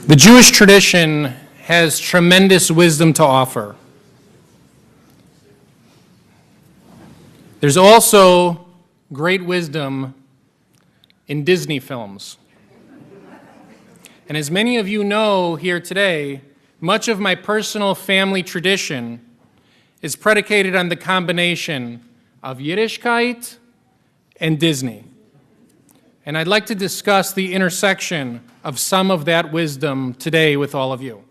The Jewish tradition has tremendous wisdom to offer. There's also great wisdom in Disney films. And as many of you know here today, much of my personal family tradition is predicated on the combination of Yiddishkeit and Disney. And I'd like to discuss the intersection of some of that wisdom today with all of you.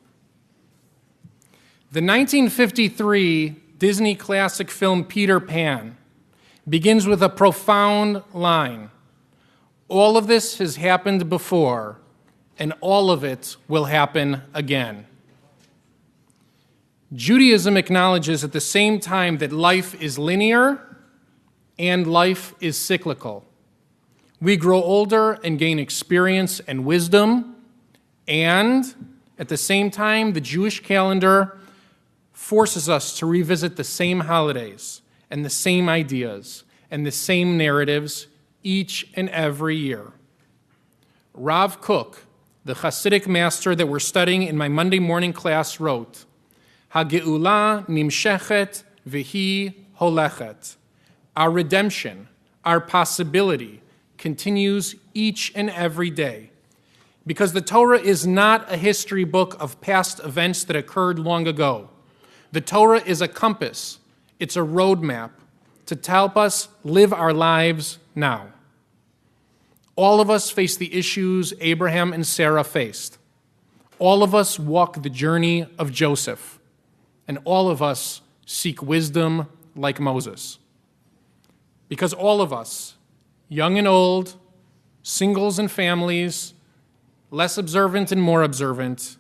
The 1953 Disney classic film Peter Pan begins with a profound line. All of this has happened before, and all of it will happen again. Judaism acknowledges at the same time that life is linear and life is cyclical. We grow older and gain experience and wisdom, and at the same time, the Jewish calendar forces us to revisit the same holidays and the same ideas and the same narratives each and every year. Rav Kook, the Hasidic master that we're studying in my Monday morning class, wrote, "Ha'geula nimshechet v'hi holechet." Our redemption, our possibility, continues each and every day. Because the Torah is not a history book of past events that occurred long ago. The Torah is a compass. It's a roadmap to help us live our lives now. All of us face the issues Abraham and Sarah faced. All of us walk the journey of Joseph. And all of us seek wisdom like Moses. Because all of us, young and old, singles and families, less observant and more observant,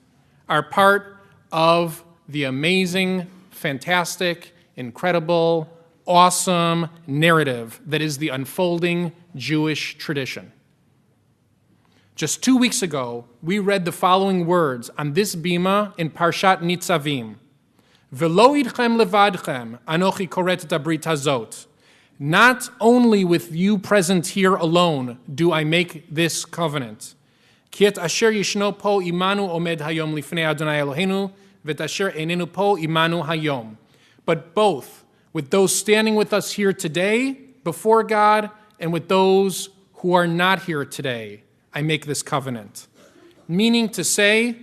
are part of the amazing, fantastic, incredible, awesome narrative that is the unfolding Jewish tradition. Just 2 weeks ago, we read the following words on this bima in Parshat Nitzavim. V'lo idchem levadchem, anochi koret et habrit hazot. Not only with you present here alone do I make this covenant. Ki et asher yishno po imanu omed hayom lifnei Adonai Eloheinu, v'et asher einenu po imanu hayom. But both with those standing with us here today before God and with those who are not here today, I make this covenant. Meaning to say,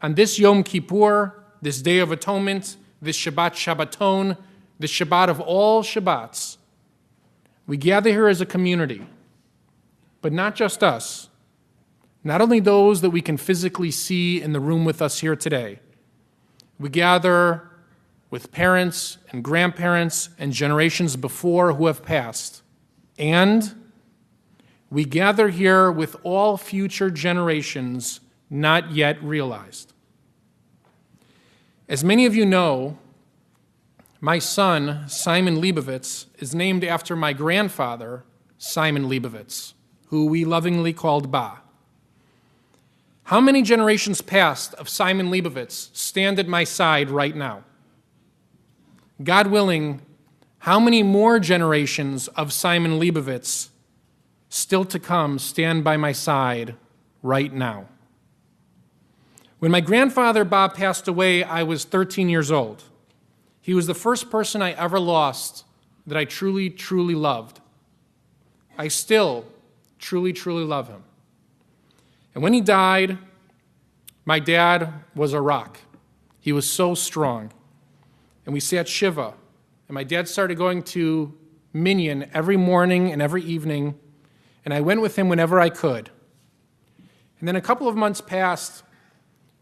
on this Yom Kippur, this Day of Atonement, this Shabbat Shabbaton, the Shabbat of all Shabbats, we gather here as a community, but not just us, not only those that we can physically see in the room with us here today. We gather with parents and grandparents and generations before who have passed. And we gather here with all future generations not yet realized. As many of you know, my son, Simon Lebovitz, is named after my grandfather, Simon Lebovitz, who we lovingly called Ba. How many generations past of Simon Lebovitz stand at my side right now? God willing, how many more generations of Simon Lebovitz still to come stand by my side right now? When my grandfather Ba passed away, I was 13 years old. He was the first person I ever lost that I truly, truly loved. I still truly, truly love him. And when he died, my dad was a rock. He was so strong. And we sat Shiva. And my dad started going to Minyan every morning and every evening. And I went with him whenever I could. And then a couple of months passed.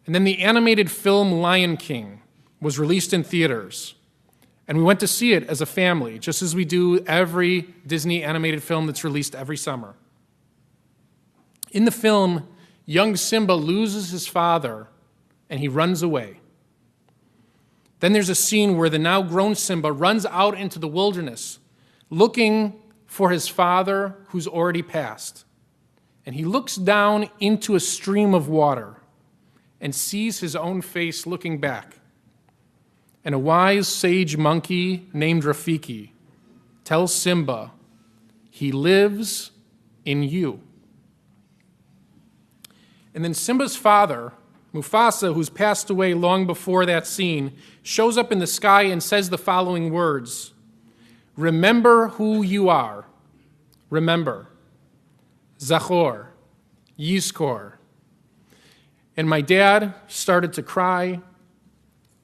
And then the animated film Lion King was released in theaters. And we went to see it as a family, just as we do every Disney animated film that's released every summer. In the film, young Simba loses his father and he runs away. Then there's a scene where the now grown Simba runs out into the wilderness looking for his father who's already passed. And he looks down into a stream of water and sees his own face looking back. And a wise sage monkey named Rafiki tells Simba, he lives in you. And then Simba's father, Mufasa, who's passed away long before that scene, shows up in the sky and says the following words: "Remember who you are. Remember. Zachor. Yizkor." And my dad started to cry,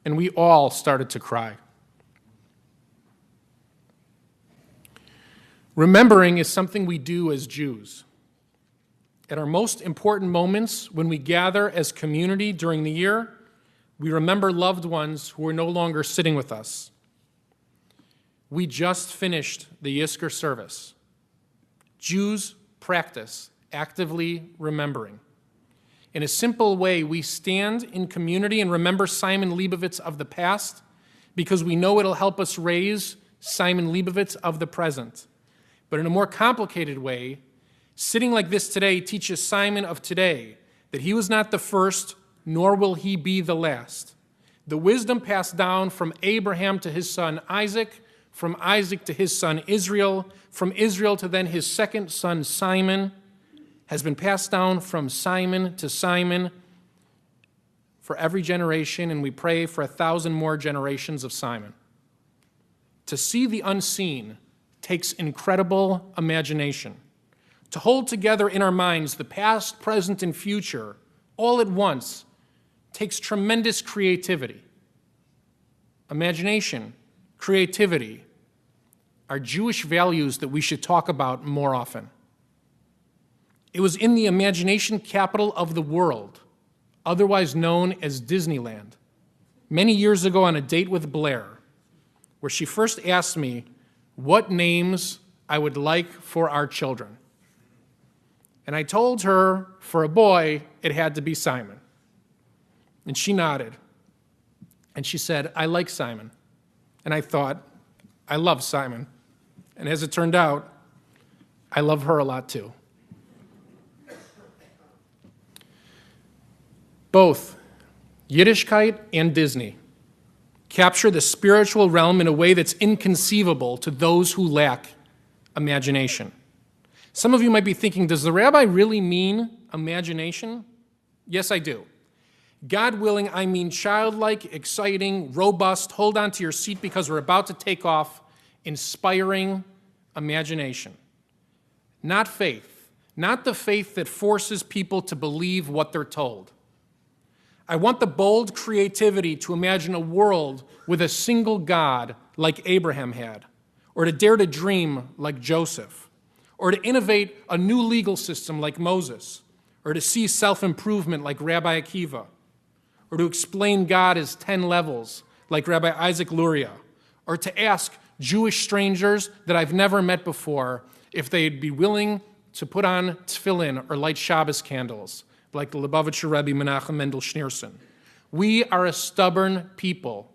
and we all started to cry. Remembering is something we do as Jews. At our most important moments, when we gather as community during the year, we remember loved ones who are no longer sitting with us. We just finished the Yizkor service. Jews practice actively remembering. In a simple way, we stand in community and remember Simon Lebovitz of the past because we know it'll help us raise Simon Lebovitz of the present. But in a more complicated way, sitting like this today teaches Simon of today that he was not the first, nor will he be the last. The wisdom passed down from Abraham to his son Isaac, from Isaac to his son Israel, from Israel to then his second son Simon, has been passed down from Simon to Simon for every generation, and we pray for 1,000 more generations of Simon. To see the unseen takes incredible imagination. To hold together in our minds the past, present, and future all at once takes tremendous creativity. Imagination, creativity are Jewish values that we should talk about more often. It was in the imagination capital of the world, otherwise known as Disneyland, many years ago on a date with Blair, where she first asked me what names I would like for our children. And I told her, for a boy, it had to be Simon. And she nodded. And she said, "I like Simon." And I thought, I love Simon. And as it turned out, I love her a lot too. Both Yiddishkeit and Disney capture the spiritual realm in a way that's inconceivable to those who lack imagination. Some of you might be thinking, does the rabbi really mean imagination? Yes, I do. God willing, I mean childlike, exciting, robust, hold on to your seat because we're about to take off, inspiring imagination. Not faith, not the faith that forces people to believe what they're told. I want the bold creativity to imagine a world with a single God like Abraham had, or to dare to dream like Joseph, or to innovate a new legal system like Moses, or to see self-improvement like Rabbi Akiva, or to explain God as 10 levels like Rabbi Isaac Luria, or to ask Jewish strangers that I've never met before if they'd be willing to put on tefillin or light Shabbos candles, like the Lebovitz Rabbi Menachem Mendel Schneerson. We are a stubborn people,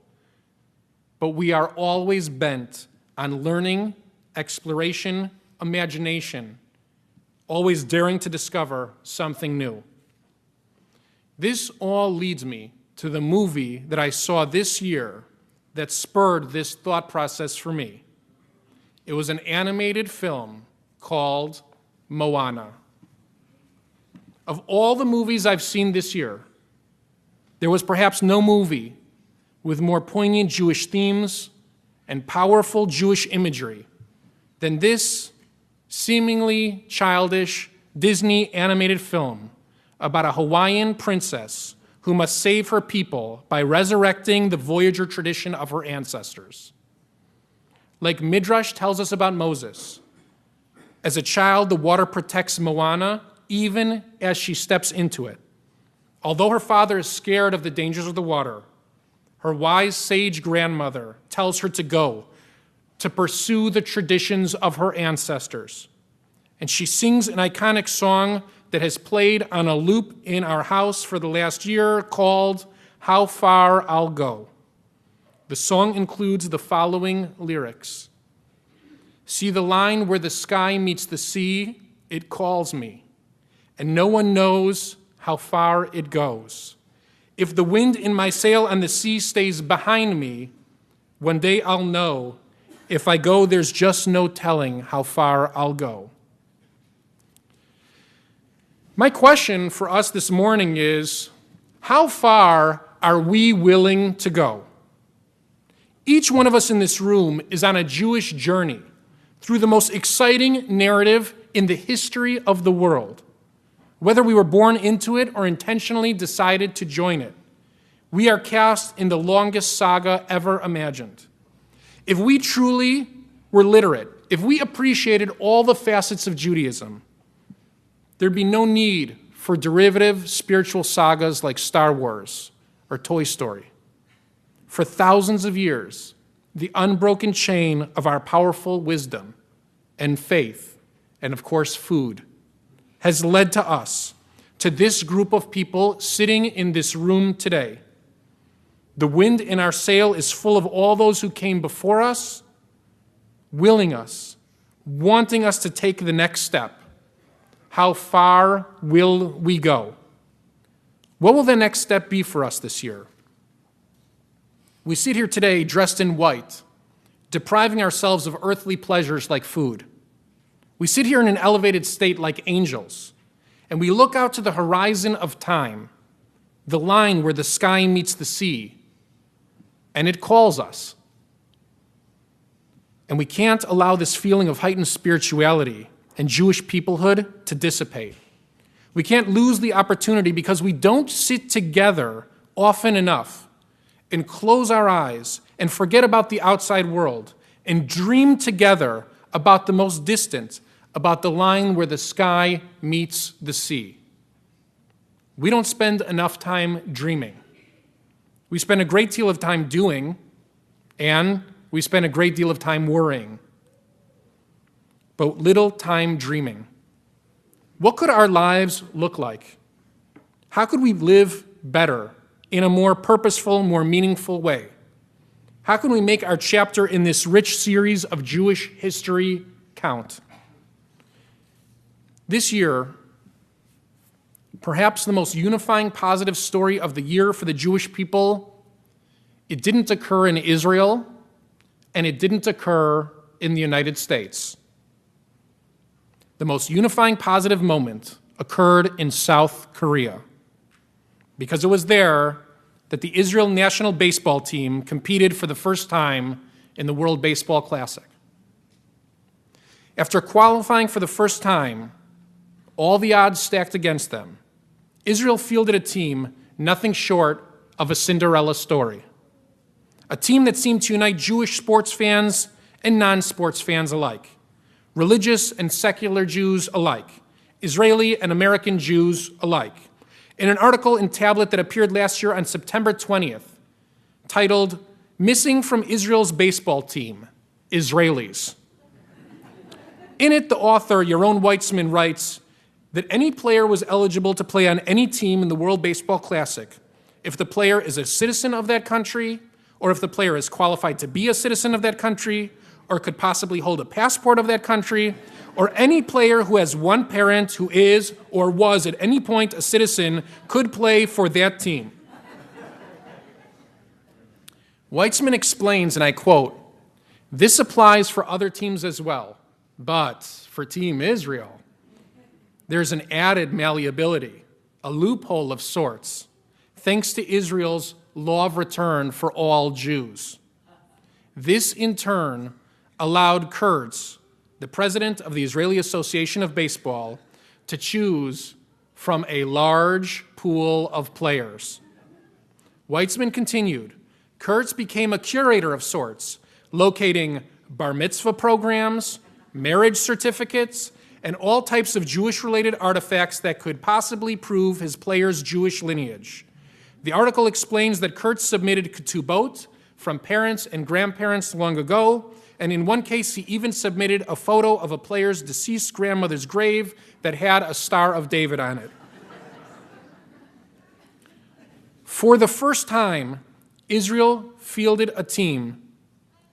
but we are always bent on learning, exploration, imagination, always daring to discover something new. This all leads me to the movie that I saw this year that spurred this thought process for me. It was an animated film called Moana. Of all the movies I've seen this year, there was perhaps no movie with more poignant Jewish themes and powerful Jewish imagery than this seemingly childish Disney animated film about a Hawaiian princess who must save her people by resurrecting the Voyager tradition of her ancestors. Like Midrash tells us about Moses, as a child, the water protects Moana even as she steps into it. Although her father is scared of the dangers of the water, her wise sage grandmother tells her to go, to pursue the traditions of her ancestors. And she sings an iconic song that has played on a loop in our house for the last year called "How Far I'll Go." The song includes the following lyrics. "See the line where the sky meets the sea, it calls me, and no one knows how far it goes. If the wind in my sail on the sea stays behind me, one day I'll know, if I go, there's just no telling how far I'll go." My question for us this morning is, How far are we willing to go? Each one of us in this room is on a Jewish journey through the most exciting narrative in the history of the world. Whether we were born into it or intentionally decided to join it, we are cast in the longest saga ever imagined. If we truly were literate, if we appreciated all the facets of Judaism, there'd be no need for derivative spiritual sagas like Star Wars or Toy Story. For thousands of years, the unbroken chain of our powerful wisdom and faith, and of course food, has led to us, to this group of people sitting in this room today. The wind in our sail is full of all those who came before us, willing us, wanting us to take the next step. How far will we go? What will the next step be for us this year? We sit here today dressed in white, depriving ourselves of earthly pleasures like food. We sit here in an elevated state like angels, and we look out to the horizon of time, the line where the sky meets the sea, and it calls us. And we can't allow this feeling of heightened spirituality and Jewish peoplehood to dissipate. We can't lose the opportunity because we don't sit together often enough and close our eyes and forget about the outside world and dream together about the most distant, about the line where the sky meets the sea. We don't spend enough time dreaming. We spend a great deal of time doing, and we spend a great deal of time worrying, but little time dreaming. What could our lives look like? How could we live better in a more purposeful, more meaningful way? How can we make our chapter in this rich series of Jewish history count? This year, perhaps the most unifying positive story of the year for the Jewish people, it didn't occur in Israel, and it didn't occur in the United States. The most unifying positive moment occurred in South Korea, because it was there that the Israel national baseball team competed for the first time in the World Baseball Classic. After qualifying for the first time, all the odds stacked against them, Israel fielded a team nothing short of a Cinderella story. A team that seemed to unite Jewish sports fans and non-sports fans alike, religious and secular Jews alike, Israeli and American Jews alike. In an article in Tablet that appeared last year on September 20th, titled, "Missing from Israel's Baseball Team, Israelis." In it, the author, Yaron Weitzman, writes that any player was eligible to play on any team in the World Baseball Classic if the player is a citizen of that country, or if the player is qualified to be a citizen of that country, or could possibly hold a passport of that country, or any player who has one parent who is or was at any point a citizen could play for that team. Weitzman explains, and I quote, "This applies for other teams as well, but for Team Israel, there's an added malleability, a loophole of sorts, thanks to Israel's law of return for all Jews. This, in turn, allowed Kurtz, the president of the Israeli Association of Baseball, to choose from a large pool of players." Weitzman continued, "Kurtz became a curator of sorts, locating bar mitzvah programs, marriage certificates, and all types of Jewish-related artifacts that could possibly prove his players' Jewish lineage. The article explains that Kurtz submitted ketubot from parents and grandparents long ago, and in one case he even submitted a photo of a player's deceased grandmother's grave that had a Star of David on it. For the first time, Israel fielded a team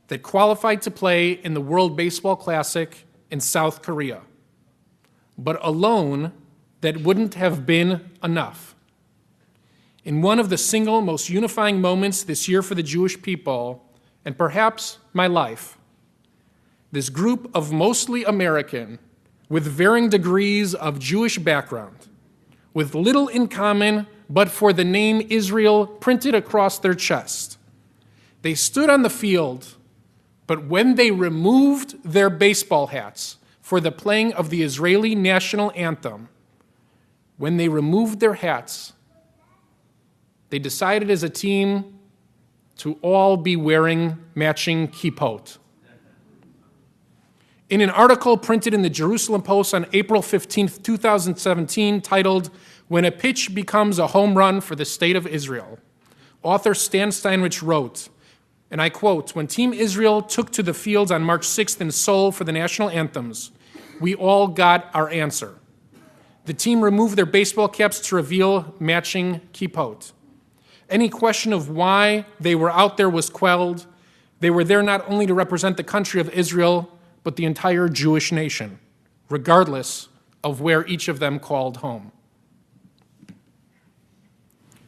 that qualified to play in the World Baseball Classic in South Korea. But alone, that wouldn't have been enough. In one of the single most unifying moments this year for the Jewish people, and perhaps my life, this group of mostly American, with varying degrees of Jewish background, with little in common but for the name Israel printed across their chest. They stood on the field, but when they removed their baseball hats for the playing of the Israeli national anthem, when they removed their hats, they decided as a team to all be wearing matching kippot. In an article printed in the Jerusalem Post on April 15th, 2017, titled, "When a Pitch Becomes a Home Run for the State of Israel," author Stan Steinrich wrote, and I quote, "When Team Israel took to the fields on March 6th in Seoul for the national anthems, we all got our answer. The team removed their baseball caps to reveal matching kippot. Any question of why they were out there was quelled. They were there not only to represent the country of Israel, but the entire Jewish nation, regardless of where each of them called home."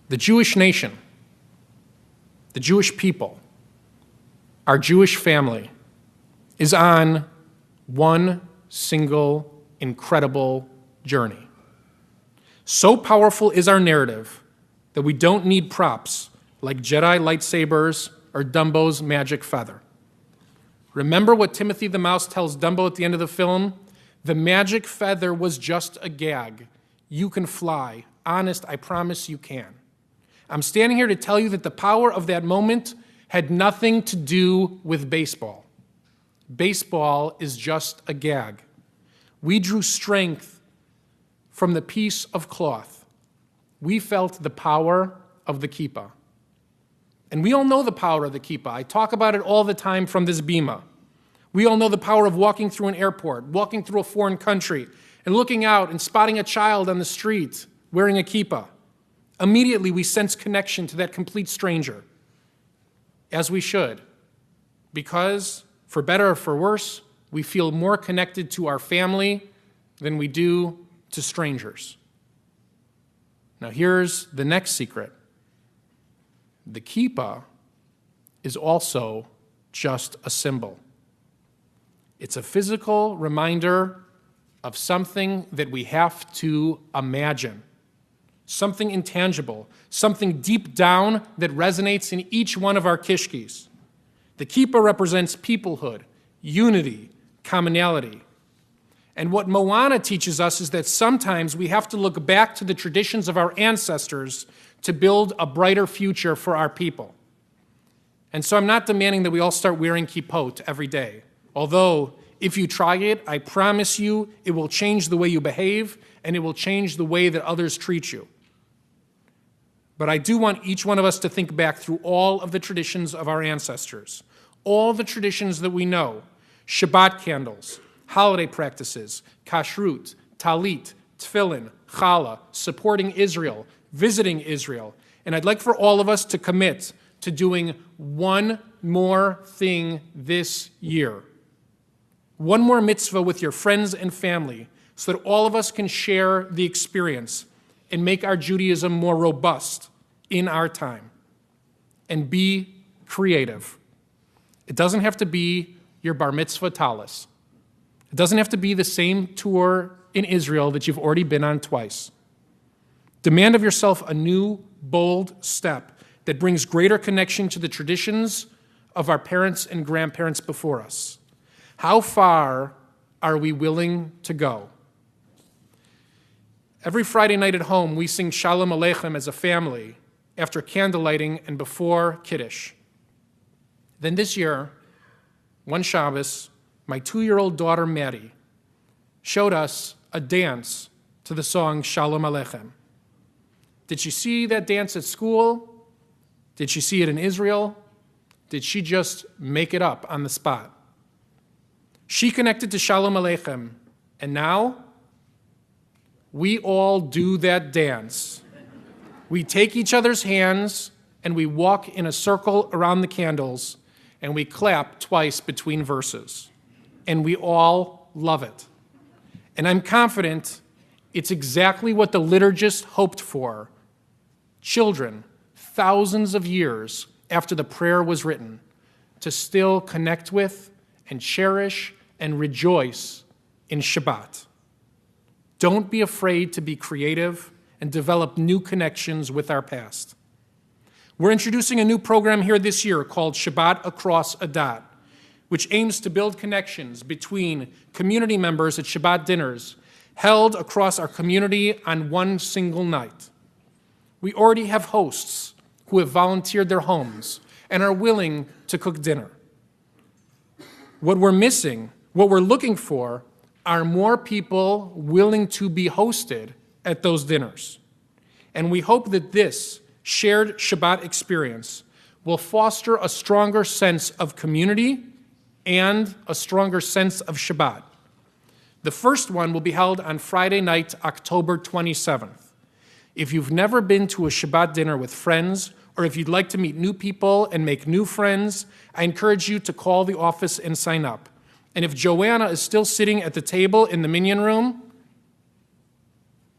The Jewish nation, the Jewish people, our Jewish family, is on one single incredible journey. So powerful is our narrative that we don't need props like Jedi lightsabers or Dumbo's magic feather. Remember what Timothy the Mouse tells Dumbo at the end of the film? The magic feather was just a gag. You can fly. Honest, I promise you can. I'm standing here to tell you that the power of that moment had nothing to do with baseball. Baseball is just a gag. We drew strength from the piece of cloth. We felt the power of the kippah. And we all know the power of the kippah. I talk about it all the time from this bima. We all know the power of walking through an airport, walking through a foreign country, and looking out and spotting a child on the street wearing a kippah. Immediately, we sense connection to that complete stranger, as we should, because, for better or for worse, we feel more connected to our family than we do to strangers. Now, here's the next secret. The kippah is also just a symbol. It's a physical reminder of something that we have to imagine, something intangible, something deep down that resonates in each one of our kishkis. The kippah represents peoplehood, unity, commonality. And what Moana teaches us is that sometimes we have to look back to the traditions of our ancestors to build a brighter future for our people. And so I'm not demanding that we all start wearing kippot every day. Although, if you try it, I promise you it will change the way you behave and it will change the way that others treat you. But I do want each one of us to think back through all of the traditions of our ancestors, all the traditions that we know, Shabbat candles, holiday practices, kashrut, talit, tefillin, challah, supporting Israel, visiting Israel. And I'd like for all of us to commit to doing one more thing this year. One more mitzvah with your friends and family so that all of us can share the experience and make our Judaism more robust in our time. And be creative. It doesn't have to be your bar mitzvah talis. It doesn't have to be the same tour in Israel that you've already been on twice. Demand of yourself a new, bold step that brings greater connection to the traditions of our parents and grandparents before us. How far are we willing to go? Every Friday night at home, we sing Shalom Aleichem as a family after candlelighting and before Kiddush. Then this year, one Shabbos, my 2-year-old daughter, Maddie, showed us a dance to the song Shalom Aleichem. Did she see that dance at school? Did she see it in Israel? Did she just make it up on the spot? She connected to Shalom Aleichem, and now we all do that dance. We take each other's hands and we walk in a circle around the candles and we clap twice between verses. And we all love it. And I'm confident it's exactly what the liturgist hoped for. Children, thousands of years after the prayer was written, to still connect with and cherish and rejoice in Shabbat. Don't be afraid to be creative and develop new connections with our past. We're introducing a new program here this year called Shabbat Across a Dot, which aims to build connections between community members at Shabbat dinners held across our community on one single night. We already have hosts who have volunteered their homes and are willing to cook dinner. What we're missing, what we're looking for, are more people willing to be hosted at those dinners. And we hope that this shared Shabbat experience will foster a stronger sense of community and a stronger sense of Shabbat. The first one will be held on Friday night, October 27th. If you've never been to a Shabbat dinner with friends, or if you'd like to meet new people and make new friends, I encourage you to call the office and sign up. And if Joanna is still sitting at the table in the Minyan room,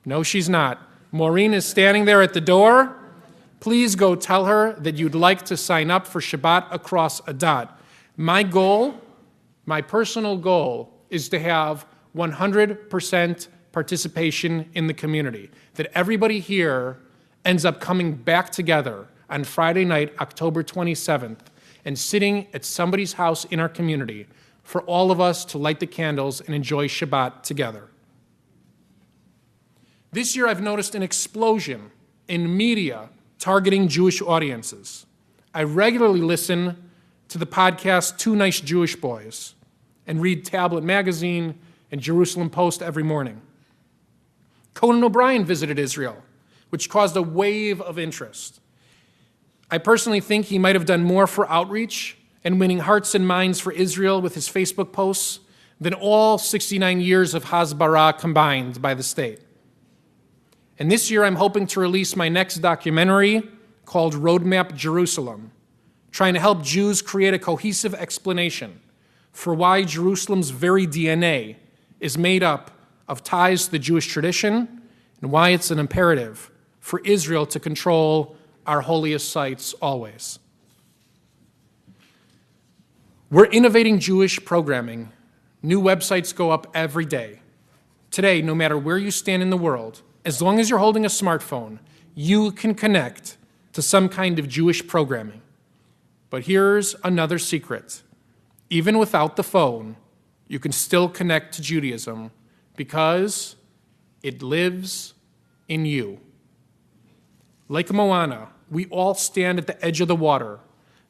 no, she's not. Maureen is standing there at the door. Please go tell her that you'd like to sign up for Shabbat Across a Dot. My goal, my personal goal, is to have 100% participation in the community, that everybody here ends up coming back together on Friday night, October 27th, and sitting at somebody's house in our community for all of us to light the candles and enjoy Shabbat together. This year I've noticed an explosion in media targeting Jewish audiences. I regularly listen to the podcast Two Nice Jewish Boys and read Tablet Magazine and Jerusalem Post every morning. Conan O'Brien visited Israel, which caused a wave of interest. I personally think he might have done more for outreach and winning hearts and minds for Israel with his Facebook posts than all 69 years of Hasbara combined by the state. And this year I'm hoping to release my next documentary called Roadmap Jerusalem, trying to help Jews create a cohesive explanation for why Jerusalem's very DNA is made up of ties to the Jewish tradition and why it's an imperative for Israel to control our holiest sites always. We're innovating Jewish programming. New websites go up every day. Today, no matter where you stand in the world, as long as you're holding a smartphone, you can connect to some kind of Jewish programming. But here's another secret. Even without the phone, you can still connect to Judaism because it lives in you. Like Moana, we all stand at the edge of the water,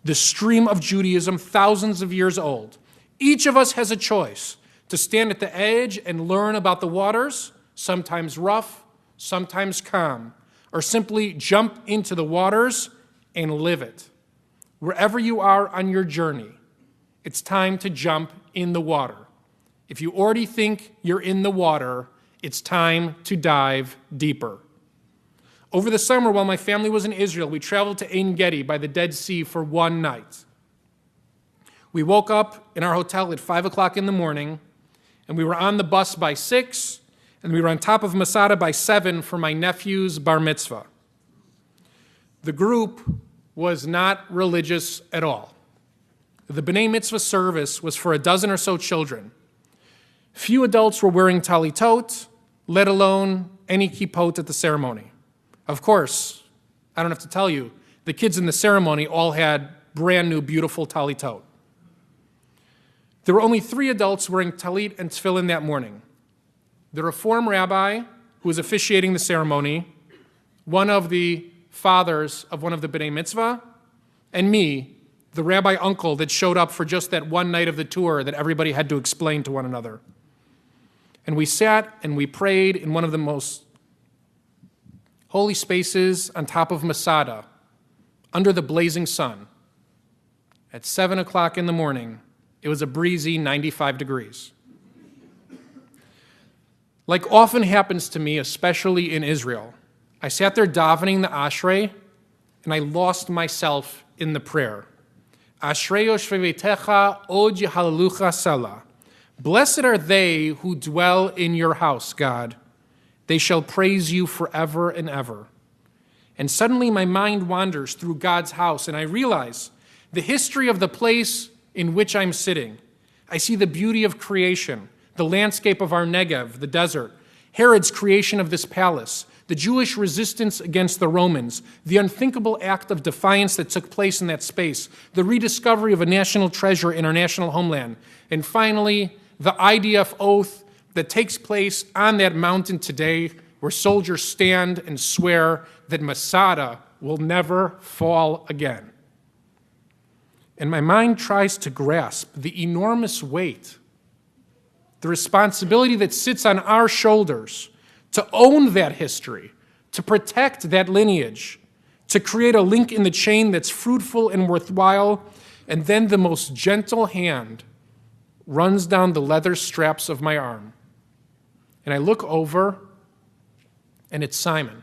the stream of Judaism thousands of years old. Each of us has a choice to stand at the edge and learn about the waters, sometimes rough, sometimes calm, or simply jump into the waters and live it. Wherever you are on your journey, it's time to jump in the water. If you already think you're in the water, it's time to dive deeper. Over the summer, while my family was in Israel, we traveled to Ein Gedi by the Dead Sea for one night. We woke up in our hotel at 5 o'clock in the morning, and we were on the bus by 6, and we were on top of Masada by 7 for my nephew's bar mitzvah. The group was not religious at all. The B'nai Mitzvah service was for a dozen or so children. Few adults were wearing talitot, let alone any kippot at the ceremony. Of course, I don't have to tell you, the kids in the ceremony all had brand new, beautiful talitot. There were only 3 adults wearing talit and tefillin that morning. The Reform rabbi who was officiating the ceremony, one of the fathers of one of the B'nai Mitzvah, and me, the rabbi uncle that showed up for just that one night of the tour that everybody had to explain to one another. And we sat and we prayed in one of the most holy spaces on top of Masada, under the blazing sun. At 7 o'clock in the morning, it was a breezy 95 degrees. Like often happens to me, especially in Israel, I sat there davening the Ashrei, and I lost myself in the prayer. Ashrei yoshvei beitecha od yehalelucha salah. Blessed are they who dwell in your house, God. They shall praise you forever and ever. And suddenly my mind wanders through God's house, and I realize the history of the place in which I'm sitting. I see the beauty of creation, the landscape of our Negev, the desert, Herod's creation of this palace, the Jewish resistance against the Romans, the unthinkable act of defiance that took place in that space, the rediscovery of a national treasure in our national homeland, and finally, the IDF oath that takes place on that mountain today where soldiers stand and swear that Masada will never fall again. And my mind tries to grasp the enormous weight, the responsibility that sits on our shoulders to own that history, to protect that lineage, to create a link in the chain that's fruitful and worthwhile, and then the most gentle hand runs down the leather straps of my arm. And I look over, and it's Simon.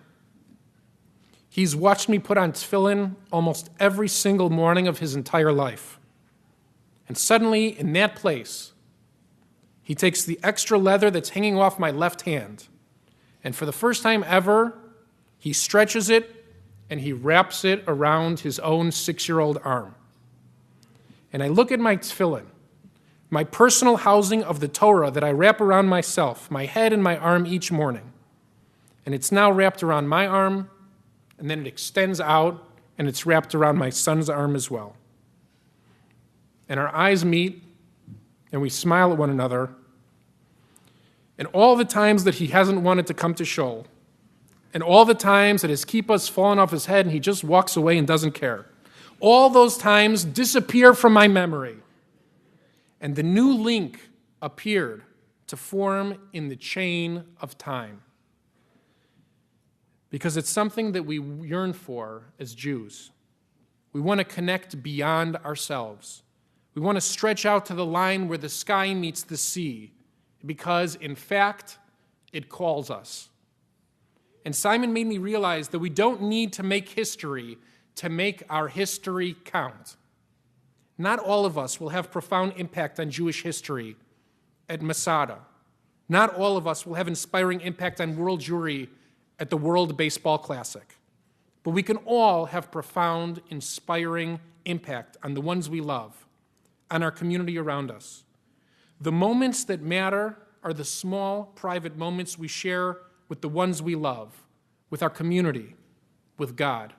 He's watched me put on tefillin almost every single morning of his entire life. And suddenly, in that place, he takes the extra leather that's hanging off my left hand, and for the first time ever, he stretches it and he wraps it around his own 6-year-old arm. And I look at my tefillin, my personal housing of the Torah that I wrap around myself, my head and my arm each morning. And it's now wrapped around my arm, and then it extends out, and it's wrapped around my son's arm as well. And our eyes meet, and we smile at one another. And all the times that he hasn't wanted to come to shul, and all the times that his kippah's fallen off his head and he just walks away and doesn't care, all those times disappear from my memory. And the new link appeared to form in the chain of time. Because it's something that we yearn for as Jews. We want to connect beyond ourselves. We want to stretch out to the line where the sky meets the sea, because, in fact, it calls us. And Simon made me realize that we don't need to make history to make our history count. Not all of us will have profound impact on Jewish history at Masada. Not all of us will have inspiring impact on world Jewry at the World Baseball Classic. But we can all have profound, inspiring impact on the ones we love, on our community around us. The moments that matter are the small, private moments we share with the ones we love, with our community, with God.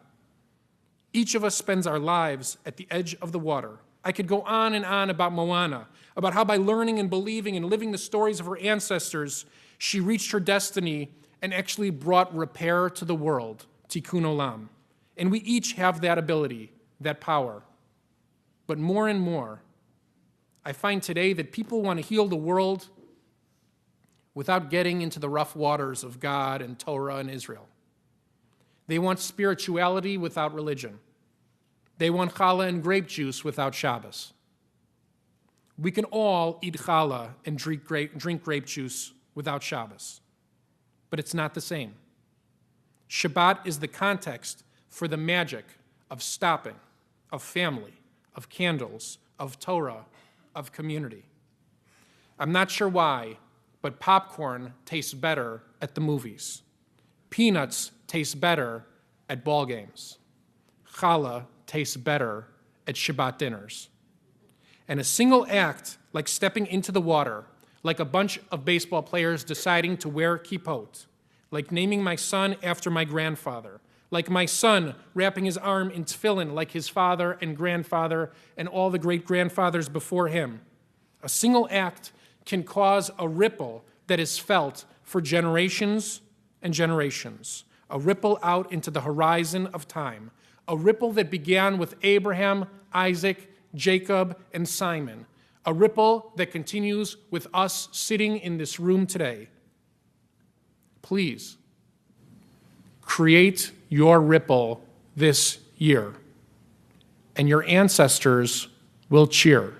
Each of us spends our lives at the edge of the water. I could go on and on about Moana, about how by learning and believing and living the stories of her ancestors, she reached her destiny and actually brought repair to the world, tikkun olam. And we each have that ability, that power. But more and more, I find today that people want to heal the world without getting into the rough waters of God and Torah and Israel. They want spirituality without religion. They want challah and grape juice without Shabbos. We can all eat challah and drink grape juice without Shabbos, but it's not the same. Shabbat is the context for the magic of stopping, of family, of candles, of Torah, of community. I'm not sure why, but popcorn tastes better at the movies. Peanuts taste better at ball games. Challah tastes better at Shabbat dinners. And a single act, like stepping into the water, like a bunch of baseball players deciding to wear kippot, like naming my son after my grandfather, like my son wrapping his arm in tefillin like his father and grandfather and all the great-grandfathers before him. A single act can cause a ripple that is felt for generations and generations, a ripple out into the horizon of time, a ripple that began with Abraham, Isaac, Jacob, and Simon, a ripple that continues with us sitting in this room today. Please, create your ripple this year, and your ancestors will cheer,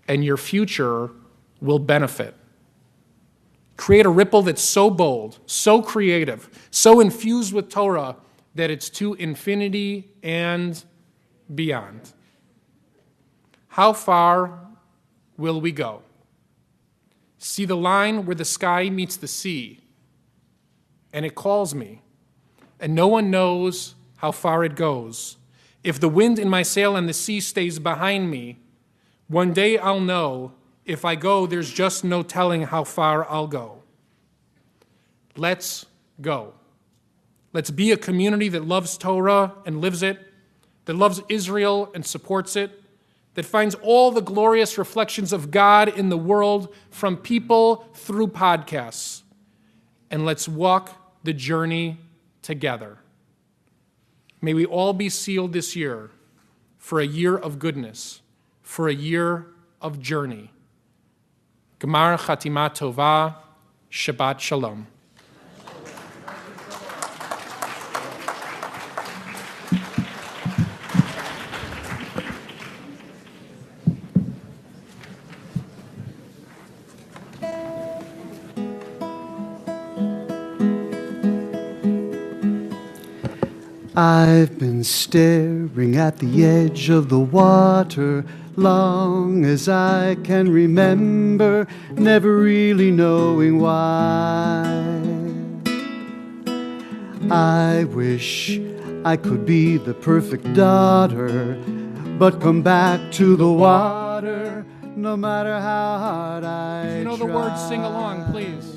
and your future will benefit. Create a ripple that's so bold, so creative, so infused with Torah that it's to infinity and beyond. How far will we go? See the line where the sky meets the sea, and it calls me, and no one knows how far it goes. If the wind in my sail and the sea stays behind me, one day I'll know if I go, there's just no telling how far I'll go. Let's go. Let's be a community that loves Torah and lives it, that loves Israel and supports it, that finds all the glorious reflections of God in the world from people through podcasts. And let's walk the journey together. May we all be sealed this year for a year of goodness, for a year of journey. Gemar Chatima Tova, Shabbat Shalom. I've been staring at the edge of the water long as I can remember, never really knowing why. I wish I could be the perfect daughter, but come back to the water no matter how hard I try. If you know the words, sing along, please.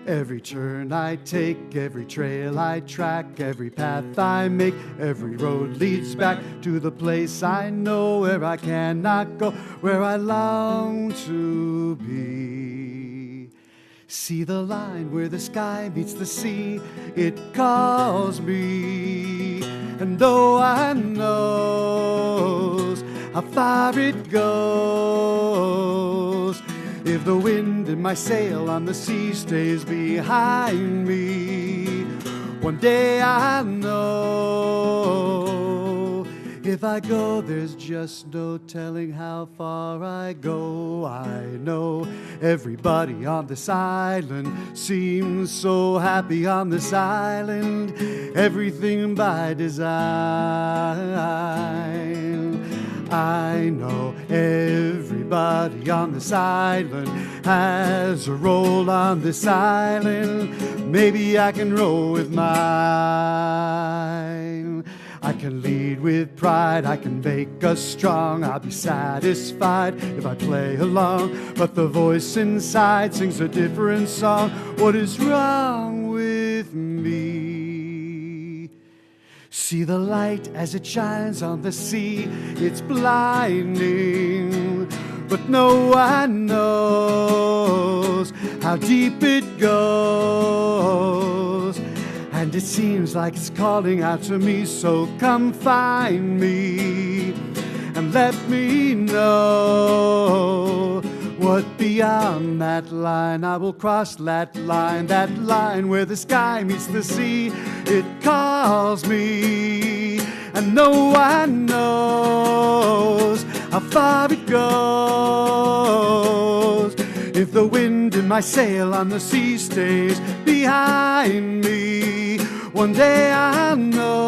Every turn I take, every trail I track, every path I make, every road leads back to the place I know where I cannot go, where I long to be. See the line where the sky meets the sea, it calls me. And though I knows how far it goes, if the wind in my sail on the sea stays behind me, one day I'll know. If I go, there's just no telling how far I go. I know everybody on this island seems so happy on this island, everything by design. I know everybody on this island has a role on this island. Maybe I can roll with mine. I can lead with pride, I can make us strong. I'll be satisfied if I play along, but the voice inside sings a different song. What is wrong with me? See the light as it shines on the sea, it's blinding, but no one knows how deep it goes. And it seems like it's calling out to me, so come find me and let me know what beyond that line I will cross. That line where the sky meets the sea, it calls me, and no one knows how far it goes. If the wind in my sail on the sea stays behind me, one day I'll know.